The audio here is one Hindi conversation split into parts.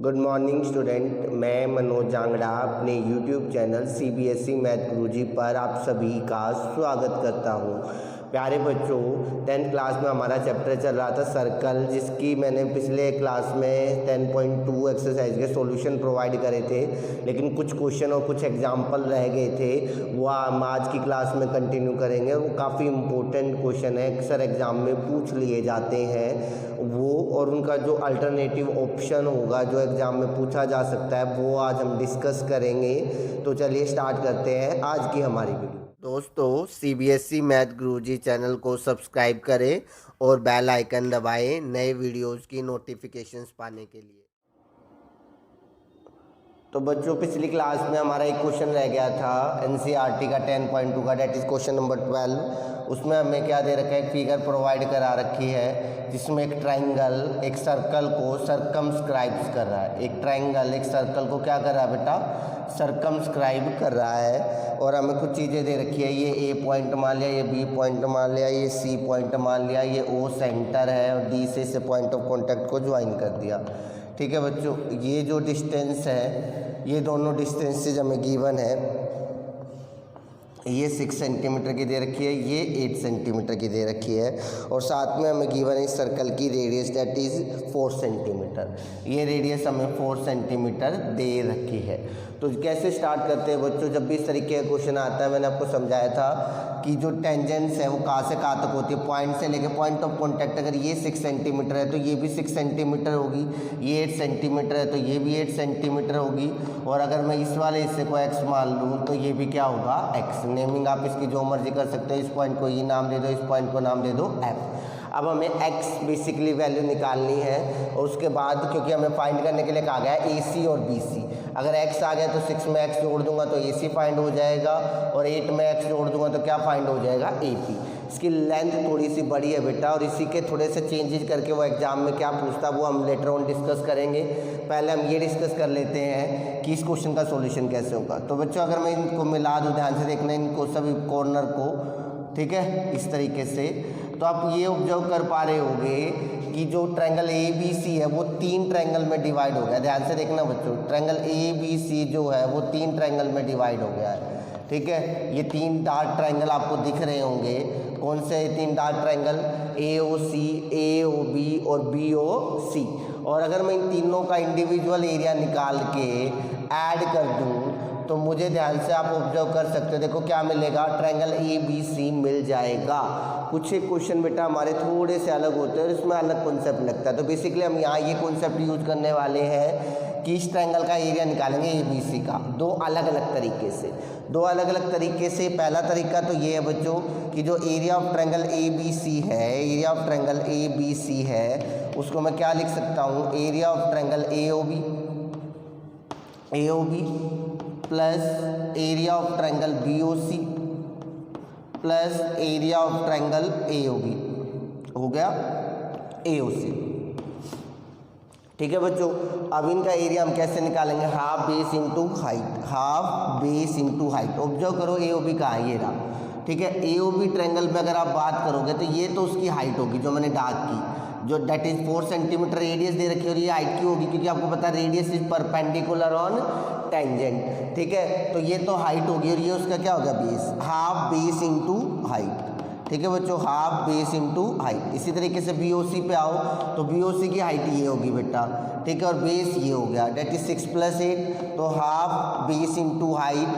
गुड मॉर्निंग स्टूडेंट, मैं मनोज जांगड़ा अपने यूट्यूब चैनल सीबीएसई मैथ गुरुजी पर आप सभी का स्वागत करता हूँ। प्यारे बच्चों, 10th क्लास में हमारा चैप्टर चल रहा था सर्कल, जिसकी मैंने पिछले क्लास में 10.2 एक्सरसाइज के सॉल्यूशन प्रोवाइड करे थे, लेकिन कुछ क्वेश्चन और कुछ एग्जाम्पल रह गए थे, वो हम आज की क्लास में कंटिन्यू करेंगे। वो काफ़ी इम्पोर्टेंट क्वेश्चन है, अक्सर एग्जाम में पूछ लिए जाते हैं वो, और उनका जो अल्टरनेटिव ऑप्शन होगा जो एग्ज़ाम में पूछा जा सकता है वो आज हम डिस्कस करेंगे। तो चलिए स्टार्ट करते हैं आज की हमारी वीडियो। दोस्तों, सीबीएसई मैथ गुरुजी चैनल को सब्सक्राइब करें और बेल आइकन दबाएं नए वीडियोस की नोटिफिकेशंस पाने के लिए। तो बच्चों, पिछली क्लास में हमारा एक क्वेश्चन रह गया था एनसीईआरटी का 10.2 का, डेट इज क्वेश्चन नंबर 12। उसमें हमें क्या दे रखा है, एक फिगर प्रोवाइड करा रखी है जिसमें एक ट्राइंगल एक सर्कल को सर्कमस्क्राइब्स कर रहा है। एक ट्राइंगल एक सर्कल को क्या कर रहा है बेटा, सर्कमस्क्राइब कर रहा है। और हमें कुछ चीज़ें दे रखी है, ये ए पॉइंट मान लिया, ये बी पॉइंट मान लिया, ये सी पॉइंट मान लिया, ये ओ सेंटर है और डी से पॉइंट ऑफ कॉन्टैक्ट को ज्वाइन कर दिया। ठीक है बच्चों, ये जो डिस्टेंस है, ये दोनों डिस्टेंसेज हमें गिवन है। ये 6 सेंटीमीटर की दे रखी है, ये 8 सेंटीमीटर की दे रखी है, और साथ में हमें गिवन है इस सर्कल की रेडियस, दैट इज़ 4 सेंटीमीटर। ये रेडियस हमें 4 सेंटीमीटर दे रखी है। तो कैसे स्टार्ट करते हैं बच्चों, जब भी इस तरीके का क्वेश्चन आता है, मैंने आपको समझाया था कि जो टेंजेंट्स है वो कहाँ से कहाँ तक होती है, पॉइंट से लेके पॉइंट ऑफ कॉन्टैक्ट। अगर ये 6 सेंटीमीटर है तो ये भी 6 सेंटीमीटर होगी, ये 8 सेंटीमीटर है तो ये भी 8 सेंटीमीटर होगी, और अगर मैं इस वाले हिस्से को x मान लूँ तो ये भी क्या होगा, x। नेमिंग आप इसकी जो मर्जी कर सकते हो, इस पॉइंट को ये नाम दे दो, इस पॉइंट को नाम दे दो f। अब हमें x बेसिकली वैल्यू निकालनी है, और उसके बाद क्योंकि हमें फाइंड करने के लिए कहा गया है AC और BC, अगर x आ गया तो 6 में x जोड़ दूंगा तो AC फाइंड हो जाएगा, और 8 में x जोड़ दूंगा तो क्या फाइंड हो जाएगा, AP। इसकी लेंथ थोड़ी सी बड़ी है बेटा, और इसी के थोड़े से चेंजेस करके वो एग्जाम में क्या पूछता है वो हम लेटर ऑन डिस्कस करेंगे। पहले हम ये डिस्कस कर लेते हैं कि इस क्वेश्चन का सॉल्यूशन कैसे होगा। तो बच्चों, अगर मैं इनको मिला दूँ, ध्यान से देखना इनको सभी कॉर्नर को, ठीक है, इस तरीके से, तो आप ये ऑब्जर्व कर पा रहे होंगे कि जो ट्रायंगल ABC है वो 3 ट्रायंगल में डिवाइड हो गया। ध्यान से देखना बच्चों, ट्रायंगल ABC जो है वो 3 ट्रायंगल में डिवाइड हो गया है। ठीक है, ये 3 डार्क ट्रायंगल आपको दिख रहे होंगे। कौन से 3 डार्क ट्रायंगल, AOC, AOB और BOC। और अगर मैं इन तीनों का इंडिविजुअल एरिया निकाल के ऐड कर दूं तो मुझे, ध्यान से आप ऑब्जर्व कर सकते हो, देखो क्या मिलेगा, ट्रायंगल ABC मिल जाएगा। कुछ एक क्वेश्चन बेटा हमारे थोड़े से अलग होते हैं और इसमें अलग कॉन्सेप्ट लगता है, तो बेसिकली हम यहाँ ये कॉन्सेप्ट यूज करने वाले हैं कि इस ट्रायंगल का एरिया निकालेंगे ABC का, दो अलग अलग तरीके से। पहला तरीका तो ये है बच्चों कि जो एरिया ऑफ ट्रायंगल ABC है, उसको मैं क्या लिख सकता हूँ, area of triangle AOB plus area of triangle BOC plus area of triangle AOB, हो गया AOC। ठीक है बच्चों, अब इनका एरिया हम कैसे निकालेंगे, half base into height. Observe करो AOB कहाँ है, ये रहा। ठीक है, AOB ट्रायंगल में अगर आप बात करोगे तो ये तो उसकी हाइट होगी जो मैंने डार्क की, जो डेट इज 4 सेंटीमीटर रेडियस दे रखी है, और ये हाइट की होगी क्योंकि आपको पता है radius is perpendicular on tangent. ठीक है, तो ये तो हाइट होगी, और ये उसका क्या होगा, base, half base into height. ठीक है बच्चों, हाफ बेस इंटू हाइट। इसी तरीके से BOC पे आओ तो BOC की हाइट ये होगी बेटा, ठीक है, और बेस ये हो गया, डेट इज 6 + 8, तो हाफ बेस इंटू हाइट।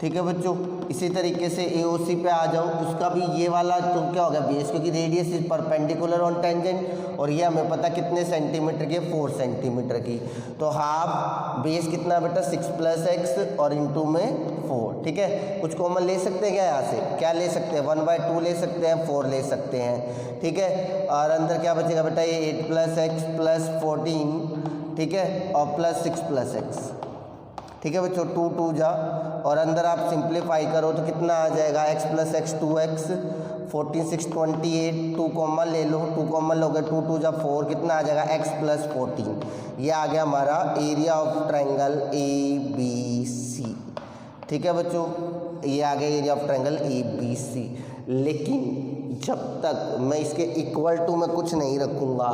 ठीक है बच्चों, इसी तरीके से AOC पे आ जाओ, उसका भी ये वाला तो क्या होगा, बेस, क्योंकि radius is perpendicular on tangent, और ये हमें पता कितने सेंटीमीटर की, 4 सेंटीमीटर की। तो हाफ बेस कितना बेटा, 6 + x और इंटू में 4। ठीक है, कुछ कॉमन ले सकते हैं क्या, यहाँ से क्या ले सकते हैं, 1/2 ले सकते हैं, 4 ले सकते हैं। ठीक है, और अंदर क्या बचेगा बेटा, ये 8 + x + 14, ठीक है, और प्लस 6 + x। ठीक है बच्चों, 2 2 जा, और अंदर आप सिंप्लीफाई करो तो कितना आ जाएगा, x + x 2x, 14 6 28, 2 कॉमन ले लो, 2 कॉमन लोगे, 2 2 जा 4, कितना आ जाएगा, x + 14। ये आ गया हमारा एरिया ऑफ ट्रायंगल ABC। ठीक है बच्चों, ये आ गया एरिया ऑफ ट्रायंगल ABC। लेकिन जब तक मैं इसके इक्वल टू में कुछ नहीं रखूँगा,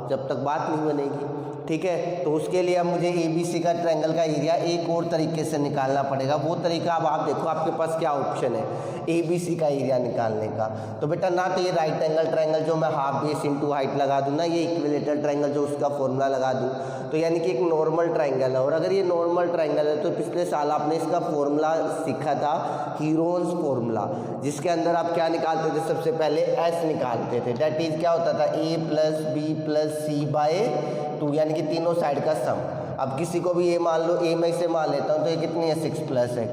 जब तक बात नहीं बनेगी। ठीक है। तो उसके लिए अब मुझे ABC का ट्रायंगल का एरिया एक और तरीके से निकालना पड़ेगा। वो तरीका अब आप देखो आपके पास क्या ऑप्शन है ABC का एरिया निकालने का। तो बेटा ना तो ये राइट एंगल ट्रायंगल जो मैं हाफ बेस इंटू हाइट लगा दूँ, ना ये इक्विलेटरल ट्रायंगल जो उसका फॉर्मूला लगा दूँ, तो यानी कि एक नॉर्मल ट्रायंगल है। और अगर ये नॉर्मल ट्रायंगल है तो पिछले साल आपने इसका फॉर्मूला सीखा था, हीरोन्स फॉर्मूला, जिसके अंदर आप क्या निकालते थे, सबसे पहले S निकालते थे। दैट इज क्या होता था A + B + C/2, यानी कि तीनों साइड का सम। अब किसी को भी A मान लो, A मैं इसे मान लेता हूँ, तो ये कितनी है 6 + x,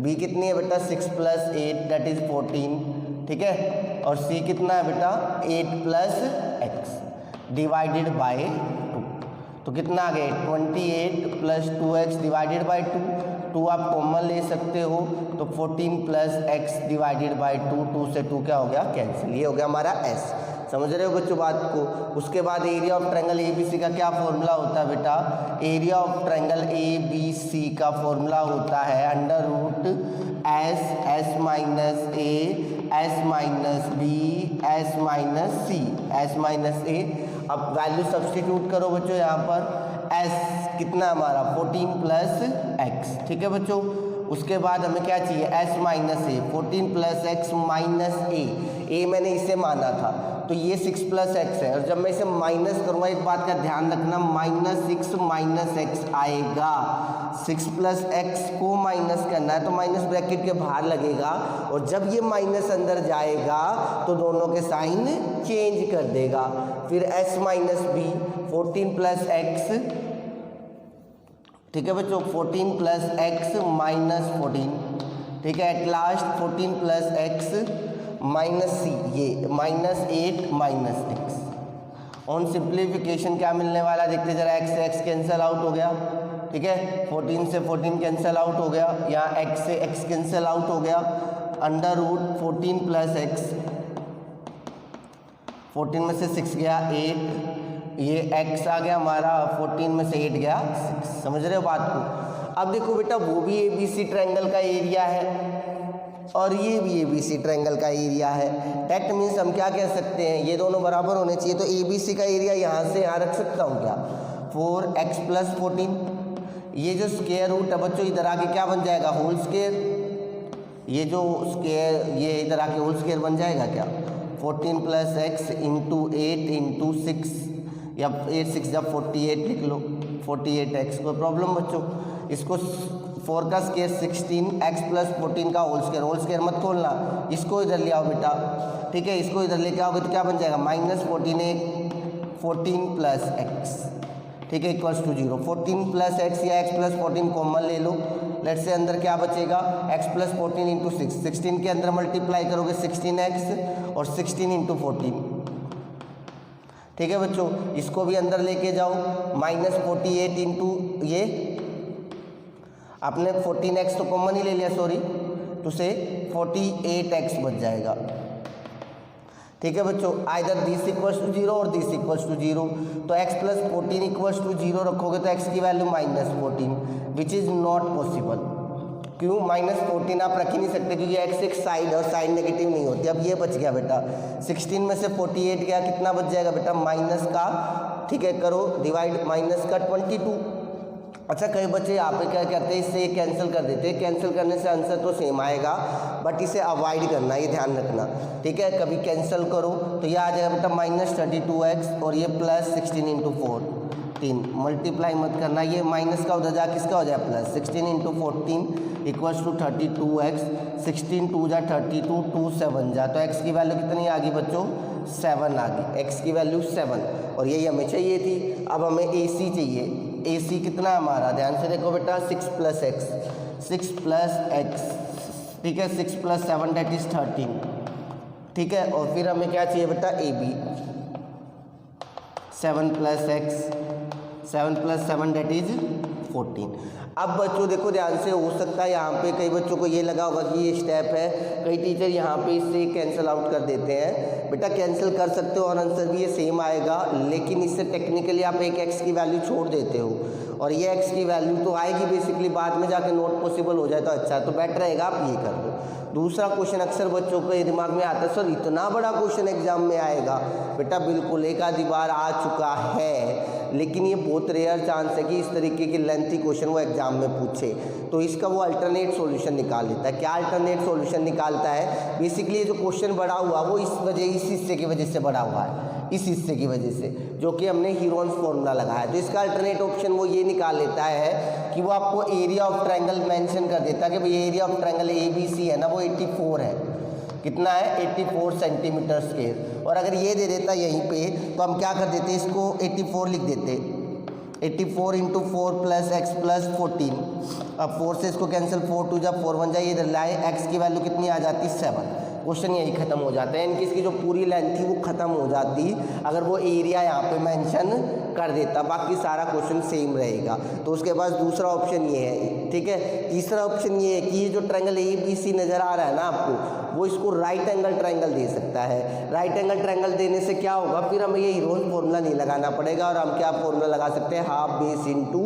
B कितनी है बेटा 6 + 8 दैट इज 14, ठीक है। और C कितना है बेटा 8 + x डिवाइडेड बाय 2, तो कितना आ गया 28 + 2x डिवाइडेड बाय 2 आप कॉमन ले सकते हो, तो 14 + x डिवाइडेड बाय 2 से 2 क्या हो गया कैंसिल, ये हो गया हमारा S। समझ रहे हो बच्चों बात को। उसके बाद एरिया ऑफ ट्रायंगल ABC का क्या फॉर्मूला होता है बेटा, एरिया ऑफ ट्रायंगल ABC का फॉर्मूला होता है √S S - A S - B S - C S - A। अब वैल्यू सब्स्टिट्यूट करो बच्चों, यहाँ पर S कितना हमारा 14 + x, ठीक है बच्चों। उसके बाद हमें क्या चाहिए S - A, 14 + x - A मैंने इसे माना था, तो ये 6 + x है। और जब मैं इसे माइनस करूँगा, एक बात का ध्यान रखना, -6 - x आएगा। 6 + x को माइनस करना है तो माइनस ब्रैकेट के बाहर लगेगा, और जब ये माइनस अंदर जाएगा तो दोनों के साइन चेंज कर देगा। फिर S - B 14 + x, ठीक है बच्चों, 14 + x - 14, ठीक है। एट लास्ट 14 + x -c, ये -8 - x। ऑन सिंप्लीफिकेशन क्या मिलने वाला है देखते जरा, x से x कैंसिल आउट हो गया, ठीक है। 14 से 14 कैंसिल आउट हो गया, यहाँ x से x कैंसिल आउट हो गया, √14 + x, 14 में से 6 गया 8, ये x आ गया हमारा, 14 में से 8 गया 6। समझ रहे हो बात को। अब देखो बेटा, वो भी ABC ट्रायंगल का एरिया है और ये भी ABC ट्रायंगल का एरिया है। दैट मीन्स हम क्या कह सकते हैं, ये दोनों बराबर होने चाहिए। तो ABC का एरिया यहाँ से यहाँ रख सकता हूँ क्या, 4x + 14, ये जो स्क्वायर रूट है बच्चों इधर आके क्या बन जाएगा होल स्क्वायर, ये जो स्क्वायर ये इधर आके होल स्क्वायर बन जाएगा क्या, 14 + x × 8 × 6, या 8 6 जब 48 लिख लो, 48x। कोई प्रॉब्लम बच्चों। इसको 4 का स्क्वायर 16, x + 14 का होल स्क्वायर मत खोलना, इसको इधर ले आओ बेटा, ठीक है। इसको इधर लेके आओगे तो क्या बन जाएगा -14 + x, ठीक है, = 0। 14 + x या x + 14 कॉमन ले लो। लेट्स से अंदर क्या बचेगा, x + 14 × 6, 16 के अंदर मल्टीप्लाई करोगे 16x और 16 × 14, ठीक है बच्चों। इसको भी अंदर लेके जाओ, -48 × ये आपने 14x तो कॉमन ही ले लिया, सॉरी, तो से 48x बच जाएगा, ठीक है बच्चों। आइदर दिस = 0 और दिस = 0, तो x + 14 = 0 रखोगे तो x की value -14, which is not possible. क्यों, -14 आप रख ही नहीं सकते क्योंकि x एक साइड और साइड नेगेटिव नहीं होती। अब ये बच गया बेटा, 16 में से 48 गया, कितना बच जाएगा बेटा माइनस का, ठीक है, करो डिवाइड, -22। अच्छा, कई बच्चे यहाँ पे क्या कहते हैं, इससे कैंसिल कर देते हैं। कैंसिल करने से आंसर तो सेम आएगा, बट इसे अवॉइड करना, ये ध्यान रखना, ठीक है। कभी कैंसिल करो तो ये आ जाएगा बेटा -32x और ये +16 × 14, मल्टीप्लाई मत करना, ये माइनस का उधर जा किसका हो जाए प्लस, 16 × 14 = 32x, 16 2 जा 32, 2 7 जा, तो x की वैल्यू कितनी आ गई बच्चों, 7 आ गई, x की वैल्यू 7, और यही हमें चाहिए थी। अब हमें AC चाहिए, AC कितना हमारा, ध्यान से देखो बेटा, 6 + x, ठीक है, 6 + 7 दैट इज 13, ठीक है। और फिर हमें क्या चाहिए बेटा, AB, 7 + x, 7 + 7 दैट इज 14। अब बच्चों देखो ध्यान से, हो सकता है यहाँ पे कई बच्चों को ये लगा होगा कि ये स्टेप है, कई टीचर यहाँ पे इससे कैंसिल आउट कर देते हैं। बेटा कैंसिल कर सकते हो और आंसर भी ये सेम आएगा, लेकिन इससे टेक्निकली आप एक x की वैल्यू छोड़ देते हो, और ये x की वैल्यू तो आएगी बेसिकली, बाद में जाके नॉट पॉसिबल हो जाए तो अच्छा है, तो बेटर रहेगा आप ये कर दो। दूसरा क्वेश्चन अक्सर बच्चों के दिमाग में आता है, सर इतना बड़ा क्वेश्चन एग्जाम में आएगा। बेटा बिल्कुल, एक आधी बार आ चुका है, लेकिन ये बहुत रेयर चांस है कि इस तरीके के लेंथी क्वेश्चन वो एग्जाम में पूछे। तो इसका वो अल्टरनेट सॉल्यूशन निकाल लेता है। क्या अल्टरनेट सॉल्यूशन निकालता है? बेसिकली जो क्वेश्चन बड़ा हुआ वो इस हिस्से की वजह से बड़ा हुआ है, इस हिस्से की वजह से, जो कि हमने हीरोन्स फॉर्मूला लगाया। तो इसका अल्टरनेट ऑप्शन वो ये निकाल लेता है कि वो आपको एरिया ऑफ ट्रायंगल मेंशन कर देता है कि भाई एरिया ऑफ ट्रायंगल ABC है ना, वो 84 है। कितना है? 84 सेंटीमीटर स्क्वायर। और अगर ये दे देता यहीं पे, तो हम क्या कर देते, इसको 84 लिख देते, 84 × 4 + x + 14। अब 4 से इसको कैंसिल, 4 × 2 = 4 बन जाए, ये लाए x की वैल्यू कितनी आ जाती? 7। क्वेश्चन यही खत्म हो जाता है। इनकी इसकी जो पूरी लेंथ थी वो खत्म हो जाती अगर वो एरिया यहाँ पे मेंशन कर देता, बाकी सारा क्वेश्चन सेम रहेगा। तो उसके बाद दूसरा ऑप्शन ये है, ठीक है। तीसरा ऑप्शन ये है कि ये जो ट्रायंगल ABC नज़र आ रहा है ना आपको, वो इसको राइट एंगल ट्रायंगल दे सकता है। राइट एंगल ट्रायंगल देने से क्या होगा, फिर हमें ये हीरोन्स फॉर्मूला नहीं लगाना पड़ेगा, और हम क्या फॉर्मूला लगा सकते हैं? Half base into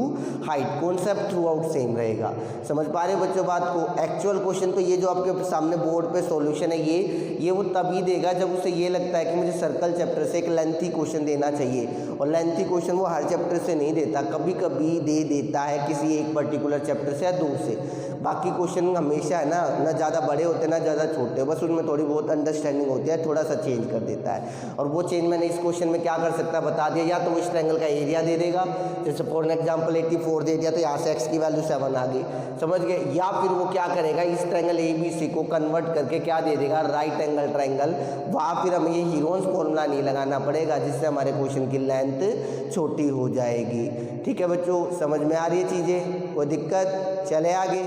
height. Concept through out same रहेगा। समझ पा रहे हो बच्चों बात को? एक्चुअल क्वेश्चन तो ये जो आपके सामने बोर्ड पे सॉल्यूशन है, ये वो तभी देगा जब उसे ये लगता है कि मुझे सर्कल चैप्टर से एक लेंथी क्वेश्चन देना चाहिए। और लेंथी क्वेश्चन वो हर चैप्टर से नहीं देता, कभी कभी दे देता है किसी एक पर्टिकुलर चैप्टर से या 2 से। बाकी क्वेश्चन हमेशा है ना ज़्यादा बड़े होते ना ज़्यादा छोटे, बस उनमें थोड़ी बहुत अंडरस्टैंडिंग होती है, थोड़ा सा चेंज कर देता है। और वो चेंज मैंने इस क्वेश्चन में क्या कर सकता है बता दिया। या तो इस ट्रायंगल का एरिया दे देगा, जैसे फॉर एग्जाम्पल 84 दे दिया, तो यहाँ से x की वैल्यू 7 आ गई, समझ गए। या फिर वो क्या करेगा, इस ट्रायंगल ABC को कन्वर्ट करके क्या दे देगा? Right angle triangle. वहाँ फिर हमें ये हीरोन्स फॉर्मूला नहीं लगाना पड़ेगा, जिससे हमारे क्वेश्चन की लेंथ छोटी हो जाएगी। ठीक है बच्चों, समझ में आ रही है चीज़ें? कोई दिक्कत? चले आगे।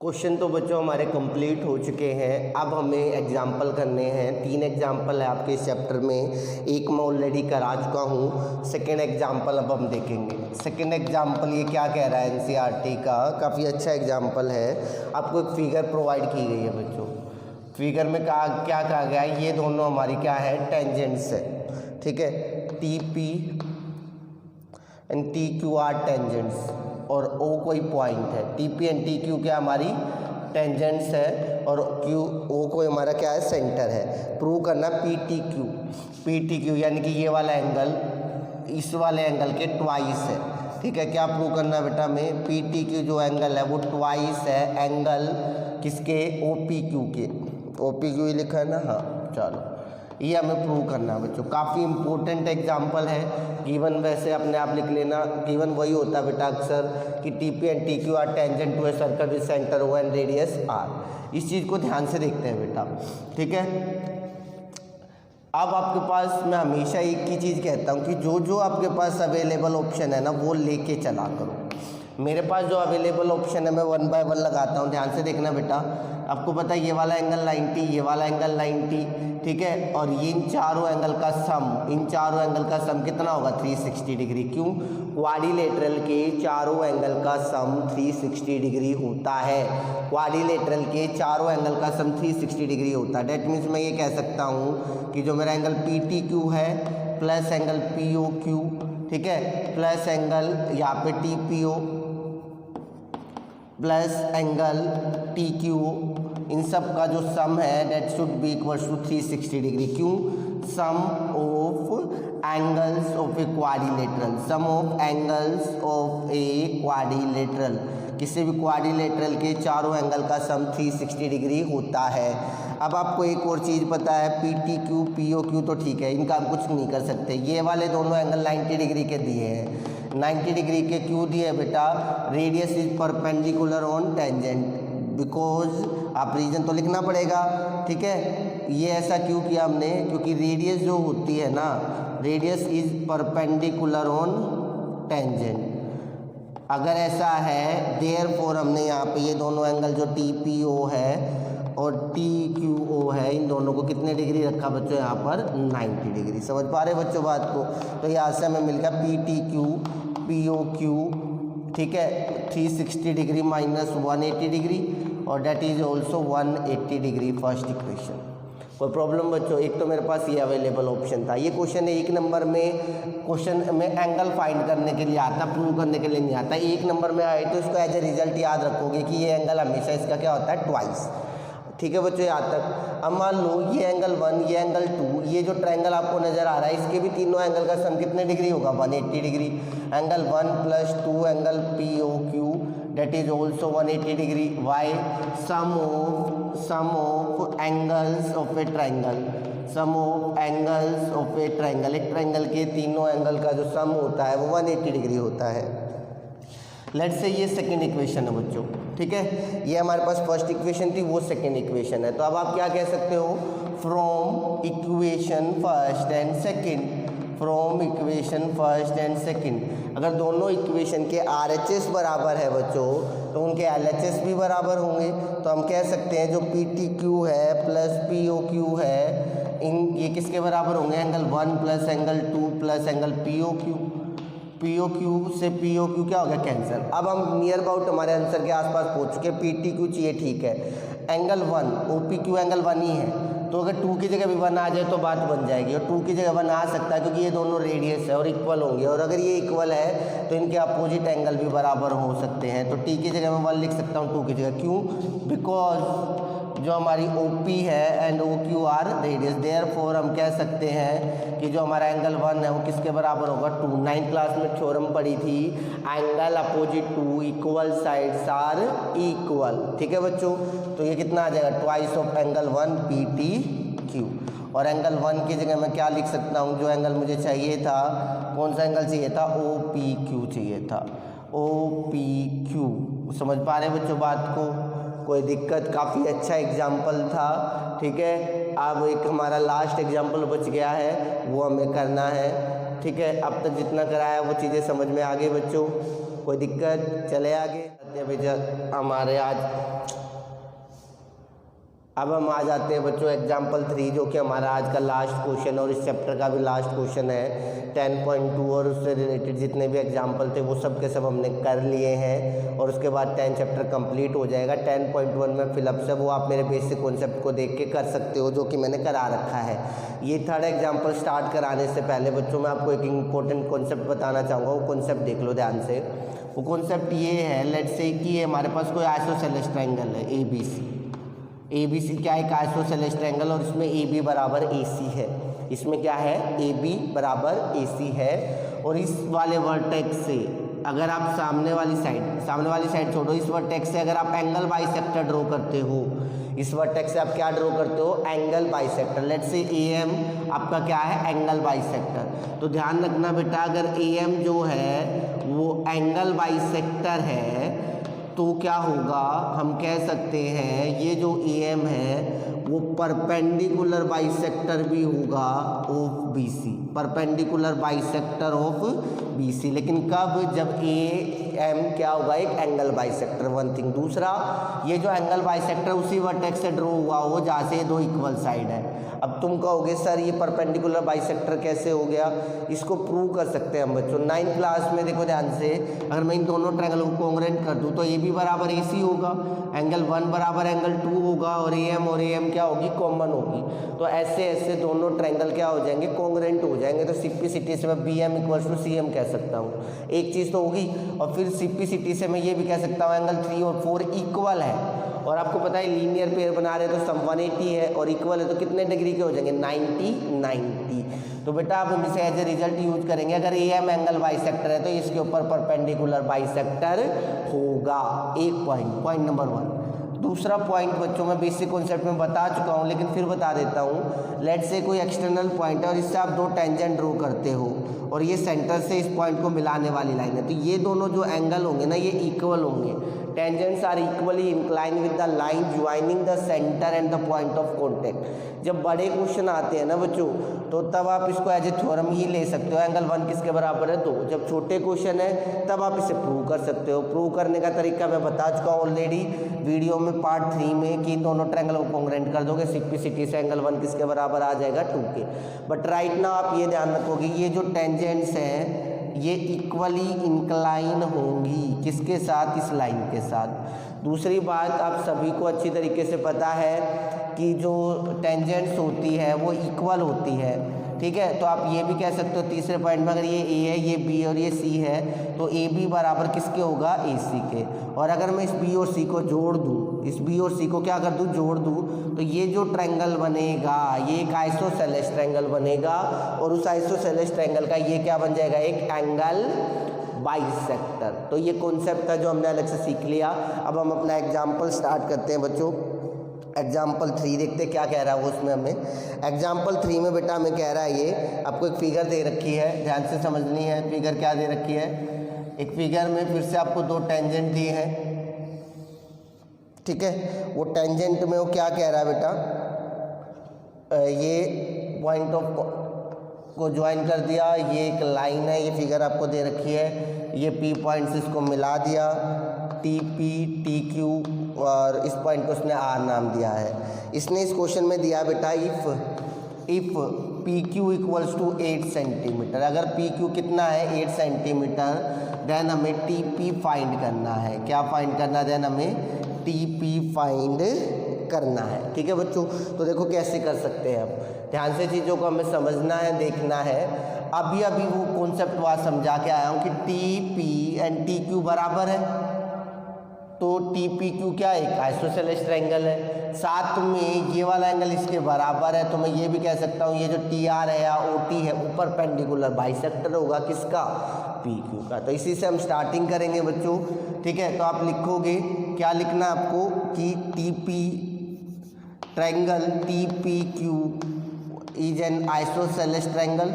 क्वेश्चन तो बच्चों हमारे कंप्लीट हो चुके हैं। अब हमें एग्जाम्पल करने हैं। 3 एग्जाम्पल है आपके इस चैप्टर में, एक मैं ऑलरेडी करा चुका हूँ। सेकेंड एग्जाम्पल अब हम देखेंगे। सेकेंड एग्जाम्पल ये क्या कह रहा है NCERT का, काफ़ी अच्छा एग्जाम्पल है। आपको एक फिगर प्रोवाइड की गई है बच्चों। फिगर में क्या कहा गया है, ये दोनों हमारी क्या है? टेंजेंट्स है, ठीक है। TP and TQ are tangents, और O कोई पॉइंट है। TP एंड TQ क्या हमारी टेंजेंट्स है, और O कोई हमारा क्या है? सेंटर है। प्रूव करना PTQ यानी कि ये वाला एंगल इस वाले एंगल के ट्वाइस है, ठीक है। क्या प्रूव करना बेटा में? PTQ जो एंगल है वो ट्वाइस है एंगल किसके? OPQ के। OPQ ही लिखा है ना, हाँ चलो, ये हमें प्रूव करना है बच्चों। काफ़ी इंपॉर्टेंट एग्जाम्पल है। गिवन वैसे अपने आप लिख लेना, गिवन वही होता है बेटा अक्सर कि TP and TQ are tangent to a circle with centre O and radius R। इस चीज़ को ध्यान से देखते हैं बेटा, ठीक है। अब आपके पास मैं हमेशा एक ही चीज़ कहता हूँ कि जो आपके पास अवेलेबल ऑप्शन है ना वो लेके चला करो। मेरे पास जो अवेलेबल ऑप्शन है मैं 1 बाय 1 लगाता हूँ, ध्यान से देखना बेटा। आपको पता है ये वाला एंगल 90, ये वाला एंगल 90, ठीक है। और ये इन चारों एंगल का सम कितना होगा? 360 डिग्री। क्यों? क्वाड्रिलेटरल के चारों एंगल का सम 360 डिग्री होता है। क्वाड्रिलेटरल के चारों एंगल का सम 360 डिग्री होता है। डेट मीन्स मैं ये कह सकता हूँ कि जो मेरा एंगल PTQ है प्लस एंगल POQ, ठीक है, प्लस एंगल यहाँ पे TPO प्लस एंगल TQO, इन सब का जो सम है that should be equals to 360 degree. क्यों? Sum of angles of a quadrilateral, sum of angles of a quadrilateral, किसी भी क्वाड्रिलेटरल के चारों एंगल का सम 360 डिग्री होता है। अब आपको एक और चीज़ पता है, PTQ POQ तो ठीक है, इनका हम कुछ नहीं कर सकते। ये वाले दोनों एंगल 90 डिग्री के दिए हैं। 90 डिग्री के क्यों दिए बेटा? Radius is perpendicular on tangent, because आप रीजन तो लिखना पड़ेगा, ठीक है। ये ऐसा क्यों किया हमने? क्योंकि रेडियस जो होती है ना, radius is perpendicular on tangent. अगर ऐसा है देयरफॉर हमने यहाँ पे ये दोनों एंगल जो TPO है और TQO है, इन दोनों को कितने डिग्री रखा बच्चों? यहाँ पर 90 डिग्री। समझ पा रहे बच्चों बात को? तो यहाँ से हमें मिल गया PTQ POQ, ठीक है, 360 डिग्री माइनस 180 डिग्री, और that is also 180 degree. First equation. कोई प्रॉब्लम बच्चों? एक तो मेरे पास ये अवेलेबल ऑप्शन था। ये क्वेश्चन 1 नंबर में क्वेश्चन में एंगल फाइंड करने के लिए आता, प्रूव करने के लिए नहीं आता। 1 नंबर में आए तो इसको एज ए रिजल्ट याद रखोगे कि ये एंगल हमेशा इसका क्या होता है? ट्वाइस। ठीक है बच्चों यहाँ तक। अब मान लो ये एंगल 1, ये एंगल 2, ये जो ट्रायंगल आपको नजर आ रहा है इसके भी तीनों एंगल का सम कितने डिग्री होगा 180 degree. Angle 1 + 2 angle POQ that is also 180 degree. Why? Sum of angles of a triangle, sum of angles of a triangle, एक ट्रायंगल के तीनों एंगल का जो सम होता है वो 180 डिग्री होता है। लेट्स से ये सेकेंड इक्वेशन है बच्चों, ठीक है। ये हमारे पास फर्स्ट इक्वेशन थी, वो सेकेंड इक्वेशन है। तो अब आप क्या कह सकते हो, from equation first and second, from equation first and second, अगर दोनों इक्वेशन के RHS बराबर है बच्चों तो उनके LHS भी बराबर होंगे। तो हम कह सकते हैं जो PTQ है प्लस POQ है, इन ये किसके बराबर होंगे, angle 1 + angle 2 + angle POQ। POQ से POQ क्या हो गया, कैंसिल। अब हम नियर अबाउट हमारे आंसर के आसपास पहुंच चुके। PTQ चाहिए, ठीक है। एंगल 1 OPQ एंगल 1 ही है, तो अगर 2 की जगह भी 1 आ जाए तो बात बन जाएगी, और 2 की जगह 1 आ सकता है क्योंकि ये दोनों रेडियस है और इक्वल होंगे, और अगर ये इक्वल है तो इनके अपोजिट एंगल भी बराबर हो सकते हैं। तो T की जगह मैं 1 लिख सकता हूँ 2 की जगह, क्यों, बिकॉज जो हमारी OP है and OQ are radius, therefore हम कह सकते हैं कि जो हमारा एंगल 1 है वो किसके बराबर होगा, 2। 9th क्लास में थ्योरम पढ़ी थी, angle opposite to equal sides are equal, ठीक है बच्चों। तो ये कितना आ जाएगा, ट्वाइस ऑफ एंगल 1 PTQ। और एंगल 1 की जगह मैं क्या लिख सकता हूँ, जो एंगल मुझे चाहिए था, कौन सा एंगल चाहिए था, OPQ चाहिए था, OPQ। समझ पा रहे हैं बच्चों बात को, कोई दिक्कत, काफ़ी अच्छा एग्जाम्पल था, ठीक है। अब एक हमारा लास्ट एग्जाम्पल बच गया है, वो हमें करना है, ठीक है। अब तक जितना कराया वो चीज़ें समझ में आ गई बच्चों, कोई दिक्कत, चले आगे हमारे आज। अब हम आ जाते हैं बच्चों एग्जाम्पल 3, जो कि हमारा आज का लास्ट क्वेश्चन और इस चैप्टर का भी लास्ट क्वेश्चन है 10.2, और उससे रिलेटेड जितने भी एग्जाम्पल थे वो सब के सब हमने कर लिए हैं, और उसके बाद 10 चैप्टर कंप्लीट हो जाएगा। 10.1 में फिलअप से वो आप मेरे बेसिक कॉन्सेप्ट को देख के कर सकते हो, जो कि मैंने करा रखा है। ये थर्ड एग्जाम्पल स्टार्ट कराने से पहले बच्चों मैं आपको एक इंपॉर्टेंट कॉन्सेप्ट बताना चाहूँगा, वो कॉन्सेप्ट देख लो ध्यान से। वो कॉन्सेप्ट ये है, लेट्स से कि हमारे पास कोई आइसोसेलेस ट्रायंगल है ABC क्या है, एक आइसोसेलेस ट्रायंगल, और इसमें AB बराबर AC है। इसमें क्या है, AB बराबर AC है, और इस वाले वर्टेक्स से अगर आप सामने वाली साइड छोड़ो, इस वर्टेक्स से अगर आप एंगल बाइसेक्टर ड्रॉ करते हो, इस वर्टेक्स से आप क्या ड्रॉ करते हो, angle bisector. Let's say AM आपका क्या है, एंगल बाइसेक्टर। तो ध्यान रखना बेटा, अगर AM जो है वो एंगल बाइसेक्टर है तो क्या होगा, हम कह सकते हैं ये जो AM है वो परपेंडिकुलर बाइसेक्टर भी होगा of BC, perpendicular bisector of BC। लेकिन कब, जब AM क्या होगा, एक एंगल बाइसेक्टर, वन थिंग। दूसरा, ये जो एंगल बाइसेक्टर उसी वर्टेक्स से ड्रॉ हुआ हो जहाँ से दो इक्वल साइड है। अब तुम कहोगे सर ये परपेंडिकुलर बाइसेक्टर कैसे हो गया, इसको प्रूव कर सकते हैं हम बच्चों। 9th क्लास में देखो ध्यान से, अगर मैं इन दोनों ट्रायंगल को कॉन्ग्रुएंट कर दूं तो ये भी बराबर AC होगा, एंगल 1 बराबर एंगल 2 होगा, और AM क्या होगी, कॉमन होगी। तो ऐसे दोनों ट्रायंगल क्या हो जाएंगे, कॉन्ग्रुएंट हो जाएंगे। तो सिंप्लिसिटी से मैं BM = CM कह सकता हूँ, एक चीज़ तो होगी। और फिर सिंप्लिसिटी से मैं ये भी कह सकता हूँ एंगल 3 और 4 इक्वल है, और आपको पता है लीनियर पेयर बना रहे हैं तो सम 180 है, और इक्वल है तो कितने डिग्री के हो जाएंगे, 90। तो बेटा आप हम इसे एज ए रिजल्ट यूज करेंगे, अगर AM एंगल बाइसेक्टर है तो इसके ऊपर परपेंडिकुलर बाइसेक्टर होगा। एक पॉइंट नंबर 1। दूसरा पॉइंट बच्चों मैं बेसिक कॉन्सेप्ट में बता चुका हूँ, लेकिन फिर बता देता हूँ। लेट्स से कोई एक्सटर्नल पॉइंट है और इससे आप दो टेंजेंट ड्रॉ करते हो, और ये सेंटर से इस पॉइंट को मिलाने वाली लाइन है, तो ये दोनों जो एंगल होंगे ना ये इक्वल होंगे। Tangents are equally incline with the line joining the centre and the point of contact. जब बड़े क्वेश्चन आते हैं ना बच्चों, तो तब आप इसको एज ए थ्योरम ही ले सकते हो, एंगल 1 किसके बराबर है 2। जब छोटे क्वेश्चन है तब आप इसे प्रूव कर सकते हो। प्रूव करने का तरीका मैं बता चुका हूँ ऑलरेडी वीडियो में पार्ट 3 में, कि दोनों ट्रायंगल को कॉन्ग्रुएंट कर दोगे, सिंप्लिसिटी से एंगल 1 किसके बराबर आ जाएगा, 2 के। बट राइट नाउ आप ये ध्यान रखोगे, ये जो टेंजेंट्स हैं ये इक्वली इंक्लाइन होंगी, किसके साथ, इस लाइन के साथ। दूसरी बात आप सभी को अच्छी तरीके से पता है की जो टेंजेंट्स होती है वो इक्वल होती है, ठीक है। तो आप ये भी कह सकते हो तीसरे पॉइंट में, अगर ये ए है, ये बी और ये सी है, तो ए बी बराबर किसके होगा, ए सी के। और अगर मैं इस बी और सी को जोड़ दूँ, इस बी और सी को क्या कर दूँ, जोड़ दूँ, तो ये जो ट्रायंगल बनेगा ये एक आइसोसेलेस ट्रायंगल बनेगा, और उस आइसोसेलेस ट्रायंगल का ये क्या बन जाएगा, एक एंगल बाइसेक्टर। तो ये कॉन्सेप्ट था जो हमने अलग से सीख लिया। अब हम अपना एग्जाम्पल स्टार्ट करते हैं बच्चों। एग्जाम्पल 3 देखते क्या कह रहा है वो उसमें हमें। एग्जाम्पल 3 में बेटा हमें कह रहा है, ये आपको एक फिगर दे रखी है, ध्यान से समझनी है। फिगर क्या दे रखी है, एक फिगर में फिर से आपको 2 टेंजेंट दिए हैं, ठीक है। वो टेंजेंट में वो क्या कह रहा है बेटा, ये पॉइंट ऑफ को ज्वाइन कर दिया, ये एक लाइन है, ये फिगर आपको दे रखी है, ये पी पॉइंट्स इसको मिला दिया, टी पी टी क्यू, और इस पॉइंट को उसने आर नाम दिया है। इसने इस क्वेश्चन में दिया बेटा if P Q equals to 8 centimetre, अगर पी क्यू कितना है 8 सेंटीमीटर, देन हमें टी पी फाइंड करना है। क्या फाइंड करना है, देन हमें टी पी फाइंड करना है, ठीक है बच्चों। तो देखो कैसे कर सकते हैं, अब ध्यान से चीज़ों को हमें समझना है, देखना है। अभी वो कॉन्सेप्ट वहाँ समझा के आया हूँ कि T P and T Q बराबर है, तो टी पी क्यू क्या है, एक आइसोसेलेस ट्रायंगल है, साथ में ये वाला एंगल इसके बराबर है। तो मैं ये भी कह सकता हूँ ये जो टी आर है या ओ टी है वो परपेंडिकुलर बाइसेक्टर होगा किसका, पी क्यू का। तो इसी से हम स्टार्टिंग करेंगे बच्चों, ठीक है। तो आप लिखोगे, क्या लिखना है आपको, कि T P triangle T P Q is an isosceles triangle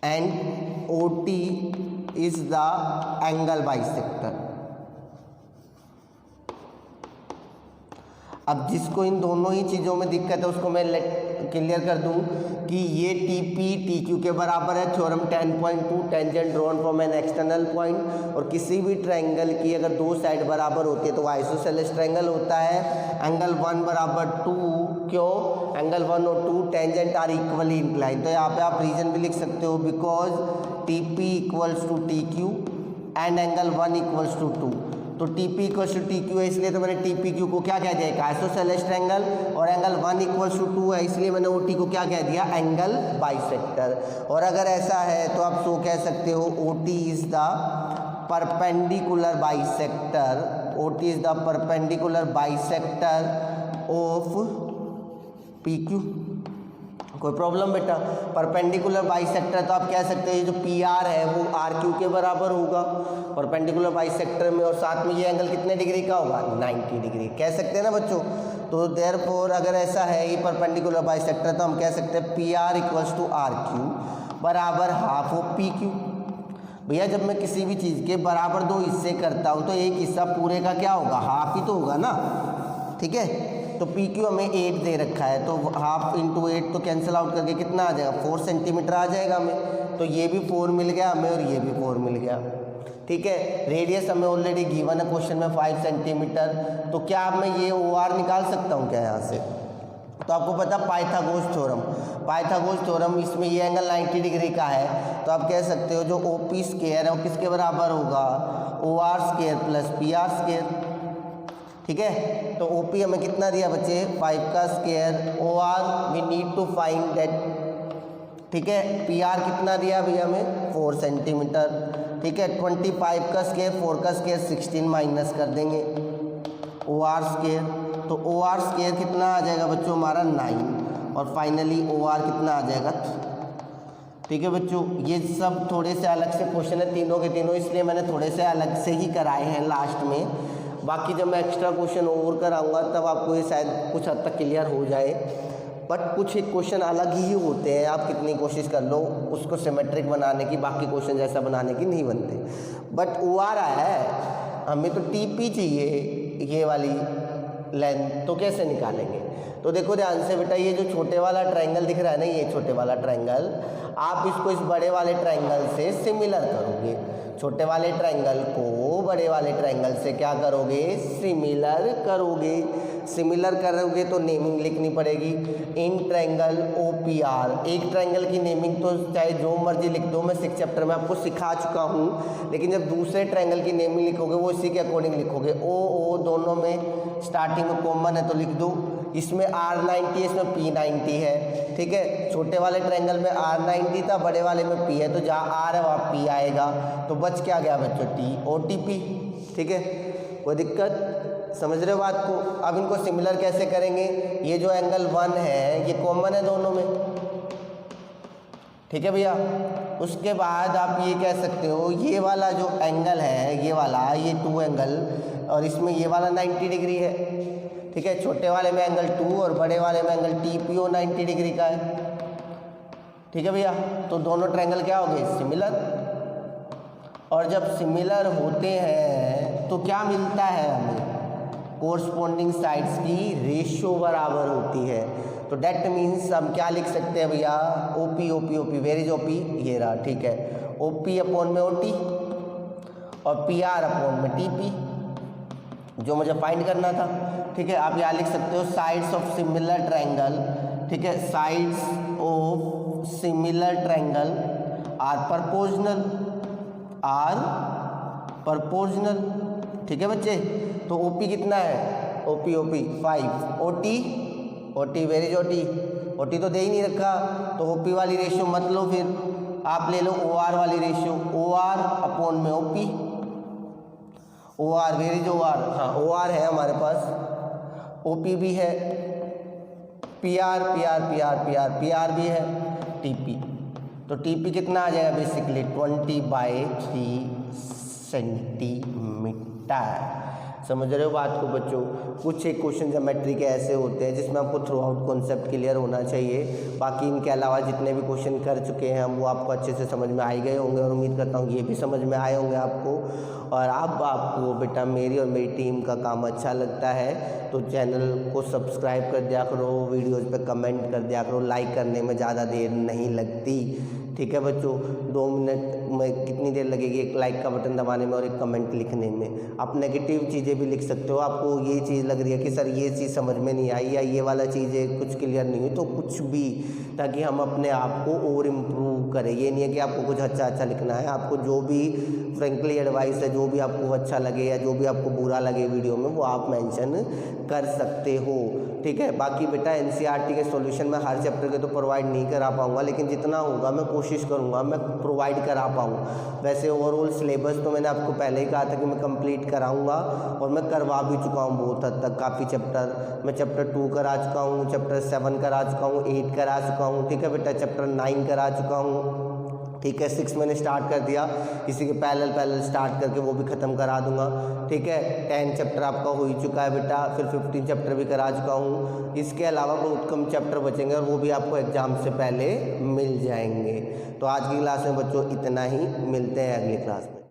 and OT is the angle bisector। अब जिसको इन दोनों ही चीज़ों में दिक्कत है उसको मैं क्लियर कर दूं कि ये टी पी टी क्यू के बराबर है, theorem 10.2, tangent drawn from an external point. और किसी भी ट्रायंगल की अगर 2 साइड बराबर होती है तो वो आइसोसेलेस ट्रायंगल होता है। एंगल 1 बराबर 2, क्यों, एंगल 1 और 2 टेंजेंट आर इक्वली इंक्लाइन। तो यहाँ पे आप रीजन भी लिख सकते हो, because T P equals to T Q and angle 1 equals to 2। तो T P equals to T Q है, इसलिए तो मैंने टी पी क्यू को क्या कह दिया, एक आइसोसेलेस ट्रायंगल, और एंगल 1 इक्वल्स टू 2 है, इसलिए मैंने ओ टी को क्या कह दिया, एंगल बाइसेक्टर। और अगर ऐसा है तो आप सो कह सकते हो O T is the perpendicular bisector, O T is the perpendicular bisector of P Q. कोई प्रॉब्लम बेटा, परपेंडिकुलर बाइसेक्टर तो आप कह सकते हैं ये जो पी आर है वो आर क्यू के बराबर होगा परपेंडिकुलर बाइसेक्टर में, और साथ में ये एंगल कितने डिग्री का होगा, 90 डिग्री, कह सकते हैं ना बच्चों। तो देयरफॉर अगर ऐसा है ये परपेंडिकुलर बाइसेक्टर, तो हम कह सकते हैं P R equals to R Q बराबर हाफ ऑफ पी क्यू। भैया जब मैं किसी भी चीज़ के बराबर 2 हिस्से करता हूँ तो एक हिस्सा पूरे का क्या होगा, हाफ ही तो होगा ना, ठीक है। तो पी क्यू हमें 8 दे रखा है, तो हाफ इंटू 8 तो कैंसिल आउट करके कितना आ जाएगा, 4 सेंटीमीटर आ जाएगा हमें। तो ये भी 4 मिल गया हमें और ये भी 4 मिल गया, ठीक है। रेडियस हमें ऑलरेडी गिवन है क्वेश्चन में 5 सेंटीमीटर। तो क्या मैं ये ओ आर निकाल सकता हूँ क्या यहाँ से, तो आपको पता पाइथागोरस थ्योरम, पाइथागोरस थ्योरम, इसमें ये एंगल 90 डिग्री का है, तो आप कह सकते हो जो ओ पी स्क्वायर है वो किसके बराबर होगा, O R square plus P R square, ठीक है। तो ओ पी हमें कितना दिया बच्चे, 5 का square, O R we need to find that, ठीक है। पी आर कितना दिया भैया हमें, 4 सेंटीमीटर, ठीक है। 25 का स्क्वायर, 4 का स्क्वायर 16 माइनस कर देंगे, ओ आर स्क्वायर, तो ओ आर स्क्वायर कितना आ जाएगा बच्चों हमारा 9, और फाइनली ओ आर कितना आ जाएगा, ठीक है बच्चों। ये सब थोड़े से अलग से क्वेश्चन है तीनों के तीनों, इसलिए मैंने थोड़े से अलग से ही कराए हैं लास्ट में। बाकी जब मैं एक्स्ट्रा क्वेश्चन और कराऊंगा तब आपको ये शायद कुछ हद तक क्लियर हो जाए, बट कुछ एक क्वेश्चन अलग ही होते हैं, आप कितनी कोशिश कर लो उसको सिमेट्रिक बनाने की, बाकी क्वेश्चन जैसा बनाने की नहीं बनते। बट ओ आर आया है, हमें तो टी पी चाहिए ये वाली लेंथ, तो कैसे निकालेंगे। तो देखो ध्यान से बेटा, ये जो छोटे वाला ट्रायंगल दिख रहा है ना, ये छोटे वाला ट्रायंगल, आप इसको इस बड़े वाले ट्रायंगल से सिमिलर करोगे। छोटे वाले ट्रायंगल को बड़े वाले ट्रायंगल से क्या करोगे, सिमिलर करोगे। सिमिलर करोगे तो नेमिंग लिखनी पड़ेगी। इन ट्रायंगल OPR, एक ट्रायंगल की नेमिंग तो चाहे जो मर्जी लिख दो, मैं 6 चैप्टर में आपको सिखा चुका हूँ, लेकिन जब दूसरे ट्रायंगल की नेमिंग लिखोगे वो इसी के अकॉर्डिंग लिखोगे। O दोनों में स्टार्टिंग में कॉमन है तो लिख दो, इसमें R90 है, इसमें P90 है, ठीक है। छोटे वाले ट्रायंगल में R90 था, बड़े वाले में P है, तो जहाँ R है वहाँ P आएगा, तो बच क्या गया बच्चों, T OTP, ठीक है। कोई दिक्कत, समझ रहे हो बात को। अब इनको सिमिलर कैसे करेंगे, ये जो एंगल 1 है ये कॉमन है दोनों में, ठीक है भैया। उसके बाद आप ये कह सकते हो ये वाला जो एंगल है, ये वाला, ये 2 एंगल, और इसमें ये वाला 90 डिग्री है, ठीक है। छोटे वाले में एंगल 2 और बड़े वाले में एंगल TPO 90 डिग्री का है, ठीक है भैया। तो दोनों ट्रायंगल क्या हो गए, सिमिलर। और जब सिमिलर होते हैं तो क्या मिलता है हमें, कोरस्पॉन्डिंग साइड्स की रेशियो बराबर होती है। तो डेट मीन्स हम क्या लिख सकते हैं भैया, OP वेर इज OP, ये रहा, ठीक है। OP अपॉन में OT और PR अपॉन में TP, जो मुझे फाइंड करना था, ठीक है। आप यहाँ लिख सकते हो साइड्स ऑफ सिमिलर ट्रायंगल, ठीक है। Sides of similar triangle are proportional, ठीक है बच्चे। तो OP कितना है, OP 5, OT where is OT तो दे ही नहीं रखा, तो OP वाली रेशियो मत लो, फिर आप ले लो OR वाली रेशियो, OR अपॉन में OP, OR where is OR, हाँ OR है हमारे पास, OP भी है, PR भी है, TP। तो TP कितना आ जाएगा बेसिकली 20/3 सेंटीमीटर। समझ रहे हो बात को बच्चों। कुछ एक क्वेश्चन ज्योमेट्री के ऐसे होते हैं जिसमें आपको थ्रू आउट कॉन्सेप्ट क्लियर होना चाहिए। बाकी इनके अलावा जितने भी क्वेश्चन कर चुके हैं हम, वो आपको अच्छे से समझ में आ ही गए होंगे, और उम्मीद करता हूँ ये भी समझ में आए होंगे आपको। और अब आपको बेटा मेरी और मेरी टीम का काम अच्छा लगता है तो चैनल को सब्सक्राइब कर दिया करो, वीडियोज़ पर कमेंट कर दिया करो, लाइक करने में ज़्यादा देर नहीं लगती, ठीक है बच्चों। 2 मिनट में कितनी देर लगेगी एक लाइक का बटन दबाने में और एक कमेंट लिखने में। आप नेगेटिव चीज़ें भी लिख सकते हो, आपको ये चीज़ लग रही है कि सर ये चीज़ समझ में नहीं आई या ये वाला चीज़ें कुछ क्लियर नहीं हुई, तो कुछ भी, ताकि हम अपने आप को और इम्प्रूव करें। ये नहीं है कि आपको कुछ अच्छा लिखना है, आपको जो भी फ्रेंकली एडवाइस है, जो भी आपको अच्छा लगे या जो भी आपको बुरा लगे वीडियो में, वो आप मेंशन कर सकते हो, ठीक है। बाकी बेटा NCERT के सॉल्यूशन में हर चैप्टर के तो प्रोवाइड नहीं करा पाऊँगा, लेकिन जितना होगा मैं कोशिश करूँगा मैं प्रोवाइड करा पाऊँ। वैसे ओवरऑल सिलेबस तो मैंने आपको पहले ही कहा था कि मैं कंप्लीट कराऊँगा, और मैं करवा भी चुका हूँ बहुत हद तक। काफ़ी चैप्टर मैं चैप्टर 2 करा चुका हूँ, चैप्टर 7 करा चुका हूँ, 8 करा चुका हूँ, ठीक है बेटा। चैप्टर 9 करा चुका हूँ, ठीक है। 6 मैंने स्टार्ट कर दिया, इसी के पैरेलल स्टार्ट करके वो भी ख़त्म करा दूंगा, ठीक है। 10 चैप्टर आपका हो ही चुका है बेटा, फिर 15 चैप्टर भी करा चुका हूँ। इसके अलावा बहुत कम चैप्टर बचेंगे और वो भी आपको एग्ज़ाम से पहले मिल जाएंगे। तो आज की क्लास में बच्चों इतना ही, मिलते हैं अगली क्लास में।